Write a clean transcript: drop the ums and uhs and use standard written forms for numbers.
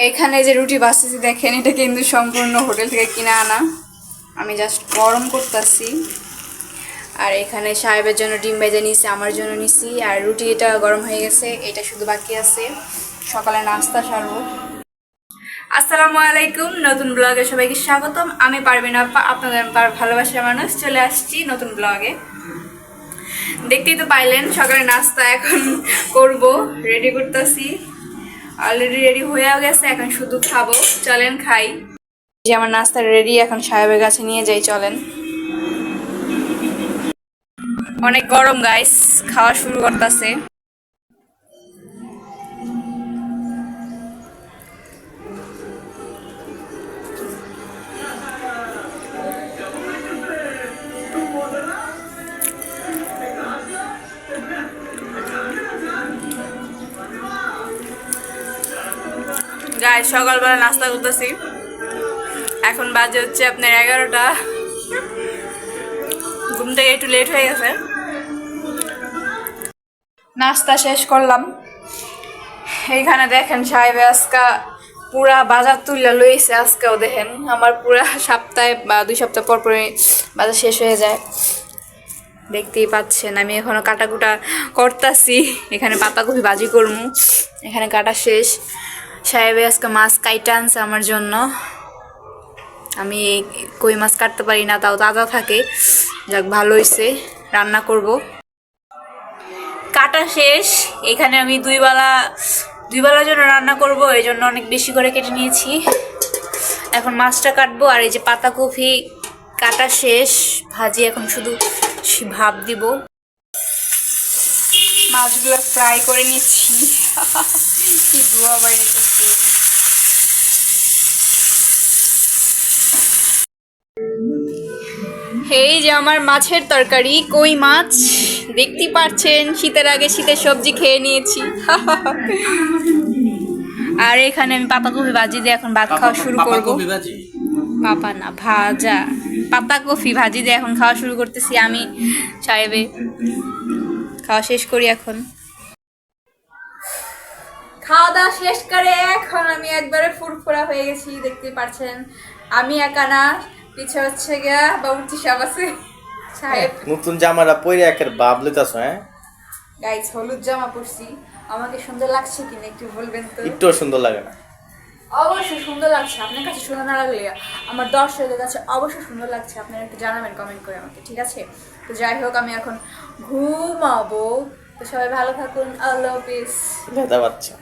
এখানে যে রুটি বাঁচতেছি দেখেন, এটা কিন্তু সম্পূর্ণ হোটেল থেকে কিনে আনা। আমি জাস্ট গরম করতেছি। আর এখানে সাহেবের জন্য ডিম ভেজে নিছি, আমার জন্য নিছি। আর রুটি এটা গরম হয়ে গেছে, এটা শুধু বাকি আছে। সকালে নাস্তা সারবো। আসসালামু আলাইকুম, নতুন ব্লগে সবাইকে স্বাগতম। আমি পারবিন আপা, আপনাদের ভালোবাসার মানুষ, চলে আসছি নতুন ব্লগে। দেখতেই তো পাইলেন সকালে নাস্তা এখন করব, রেডি করতেছি। অলরেডি রেডি হয়েও গেছে, এখন শুধু খাবো। চলেন খাই। যে আমার নাস্তা রেডি, এখন সাহেবের কাছে নিয়ে যাই, চলেন। অনেক গরম গাইস, খাওয়া শুরু করতেছে। গাইস সকালবেলা নাস্তা করতেছি, এখন বাজে হচ্ছে আপনার 11টা। ঘুম থেকে একটু লেট হয়ে গেছে। নাস্তা শেষ করলাম। এইখানে দেখেন সাহেব আজকা পুরা বাজার তুলে লইছে। আজকেও দেখেন আমার পুরা সপ্তাহে বা 2 সপ্তাহ পর পরে বাজার শেষ হয়ে যায়। দেখতেই পাচ্ছেন আমি এখনো কাটাকুটা করতাছি। এখানে পাতাকপি ভাজি করমু, এখানে কাটা শেষ। সাহেবে আজকে মাছ কাইটা আনছে আমার জন্য। আমি কই মাছ কাটতে পারি না, তাও তাজা থাকে। যাক ভালো হয়েছে, রান্না করব। কাটা শেষ। এখানে আমি দুই বেলার জন্য রান্না করব, এই জন্য অনেক বেশি করে কেটে নিয়েছি। এখন মাছটা কাটবো। আর এই যে পাতাকপি কাটা শেষ, ভাজি এখন শুধু ভাপ দিব। মাছগুলো ফ্রাই করে নিচ্ছি। কি ধোয়া বাইরেছে। এই যে আমার মাছের তরকারি, কই মাছ। দেখতেই পাচ্ছেন শীতের আগে শীতের সবজি খেয়ে নিয়েছি। আর এখানে আমি পাতাকপি ভাজি দিয়ে এখন ভাত খাওয়া শুরু করবো। পাপা না, ভাজা পাতাকপি ভাজি দিয়ে এখন খাওয়া শুরু করতেছি আমি সাহেবে। খাওয়া শেষ করি এখন। খাওয়া দাওয়া শেষ করে এখন আমি একবারে ফুরফুরা হয়ে গেছি, দেখতে পাচ্ছেন। আমি একা না, পিছে হচ্ছে গিয়া বাবুর্চি সব আছে। সাহেব নতুন জামাটা পরে একের ভাব লইতাছ। হ্যাঁ গাইস, হলুদ জামা পরছি, আমাকে সুন্দর লাগছে কিনা একটু বলবেন তো? একটু সুন্দর লাগে না? অবশ্যই সুন্দর লাগছে। আপনার কাছে সুন্দর না লাগলে আমার দর্শকদের কাছে অবশ্যই সুন্দর লাগছে। আপনারা একটু জানাবেন কমেন্ট করে আমাকে, ঠিক আছে? তো যাই হোক, আমি এখন ঘুমাবো। তো সবাই ভালো থাকুন, আল্লাহ হাফিজ। ব্যথা বাচ্চা।